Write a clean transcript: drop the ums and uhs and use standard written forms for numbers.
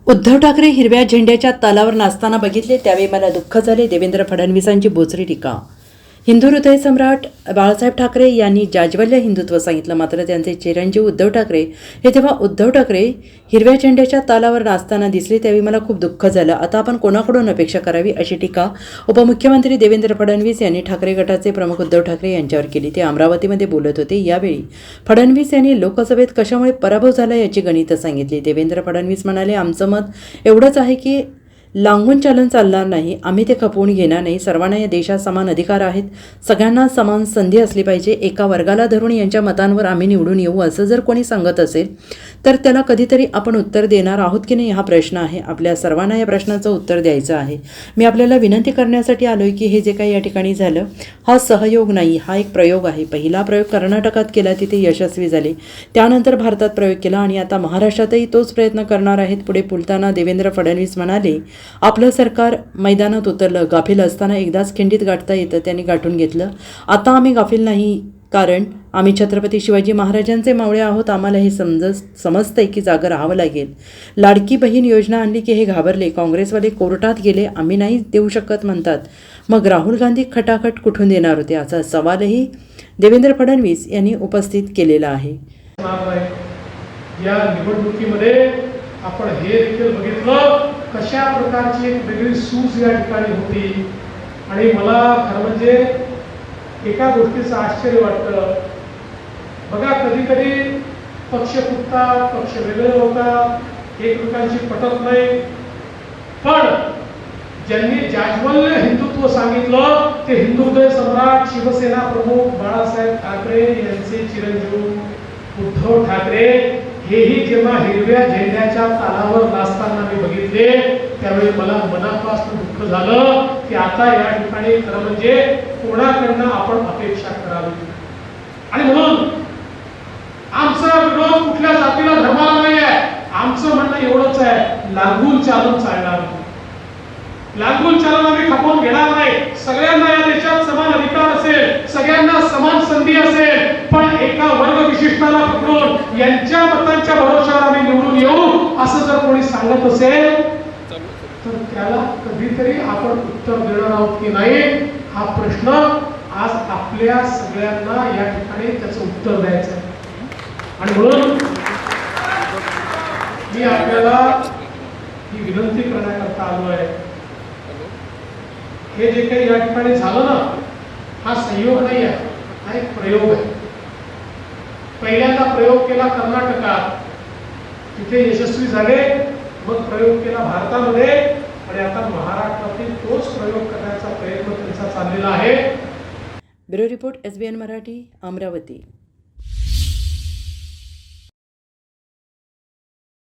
उद्धव ठाकरे हिरव्या झेंड्याच्या तालावर नाचताना बघितले त्यावेळी मला दुःख झाले. देवेंद्र फडणवीसांची बोचरी टीका. हिंदू हृदय सम्राट बाळासाहेब ठाकरे यांनी जाज्वल्य हिंदुत्व सांगितलं, मात्र त्यांचे चिरंजीव उद्धव ठाकरे हे जेव्हा उद्धव ठाकरे हिरव्या झेंड्याच्या तालावर नाचताना दिसले त्यावेळी मला खूप दुःख झालं. आता आपण कोणाकडून अपेक्षा करावी अशी टीका उपमुख्यमंत्री देवेंद्र फडणवीस यांनी ठाकरे गटाचे प्रमुख उद्धव ठाकरे यांच्यावर केली. ते अमरावतीमध्ये बोलत होते. यावेळी फडणवीस यांनी लोकसभेत कशामुळे पराभव झाला याची गणितं सांगितली. देवेंद्र फडणवीस म्हणाले, आमचं मत एवढंच आहे की लांघून चालन चालणार नाही, आम्ही ते खपवून घेणार नाही. सर्वांना या देशात समान अधिकार आहेत, सगळ्यांना समान संधी असली पाहिजे. एका वर्गाला धरून यांच्या मतांवर आम्ही निवडून येऊ असं जर कोणी सांगत असेल तर त्याला कधीतरी आपण उत्तर देणार आहोत की नाही हा प्रश्न आहे. आपल्या सर्वांना या प्रश्नाचं उत्तर द्यायचं आहे. मी आपल्याला विनंती करण्यासाठी आलो आहे की हे जे काही या ठिकाणी झालं हा सहयोग नाही, हा एक प्रयोग आहे. पहिला प्रयोग कर्नाटकात केला, तिथे यशस्वी झाले. त्यानंतर भारतात प्रयोग केला आणि आता महाराष्ट्रातही तोच प्रयत्न करणार आहेत. पुढे बोलताना देवेंद्र फडणवीस म्हणाले, आपलं सरकार मैदानात उतरलं, गाफील असताना एकदाच खिंडीत गाठता येतं, त्यांनी गाठून घेतलं. आता आम्ही गाफील नाही, कारण आम्ही छत्रपती शिवाजी महाराजांचे मावळे आहोत. आम्हाला हे समजतंय की जागं राहावं लागेल. लाडकी बहीण योजना आणली की हे घाबरले. काँग्रेसवाले कोर्टात गेले, आम्ही नाही देऊ शकत म्हणतात. मग राहुल गांधी खटाखट कुठून देणार होते असा सवालही देवेंद्र फडणवीस यांनी उपस्थित केलेला आहे. या निवडणुकीमध्ये आपण हे देखील बघितलं कशा प्रकारची एक वेगळी सूज या ठिकाणी होती. आणि मला खरं म्हणजे एका गोष्टीचं आश्चर्य वाटतं. बघा, कधी कधी पक्ष फुटतात, पक्ष वेगळे होतात, एकमेकांशी पटत नाही. पण ज्यांनी जाज्वल्य हिंदुत्व सांगितलं ते हिंदू हृदय सम्राट शिवसेना प्रमुख बाळासाहेब ठाकरे यांचे चिरंजीव उद्धव ठाकरे हेही जेव्हा हिरव्या झेंड्याच्या तालावर नाचताना मी बघितले त्यावेळी मला मनापासून दुःख झालं की आता या ठिकाणी खरं म्हणजे कोणाकडनं आपण अपेक्षा करावी. आणि म्हणून आमचा विरोध कुठल्या जातीला धर्माला नाही आहे. आमचं म्हणणं एवढंच आहे, लागून चालून चालणार नाही. लागून चालून आम्ही खपवून घेणार नाही. सगळ्यांना या देशात समान अधिकार असेल, सगळ्यांना समान संधी असेल, पण एका वर्ग विशिष्टाला पकडून यांच्या मतांच्या भरोश्यावर आम्ही निवडून येऊ असं जर कोणी सांगत असेल तर त्याला कधीतरी आपण उत्तर देणार आहोत की नाही हा प्रश्न आज आपल्या सगळ्यांना या ठिकाणी त्याचं उत्तर द्यायचं आहे. आणि म्हणून मी आपल्याला ही विनंती करण्याकरता आलो आहे. हे जे काही या ठिकाणी झालं ना, हा संयोग नाही आहे, हा एक प्रयोग आहे. पहिल्यांदा प्रयोग केला कर्नाटकात, तिथे यशस्वी झाले. मग प्रयोग केला भारतामध्ये आणि आता महाराष्ट्रातील तोच प्रयोग करण्याचा प्रयत्न त्यांचा चाललेला आहे. Bureau report SBN Marathi, Amravati.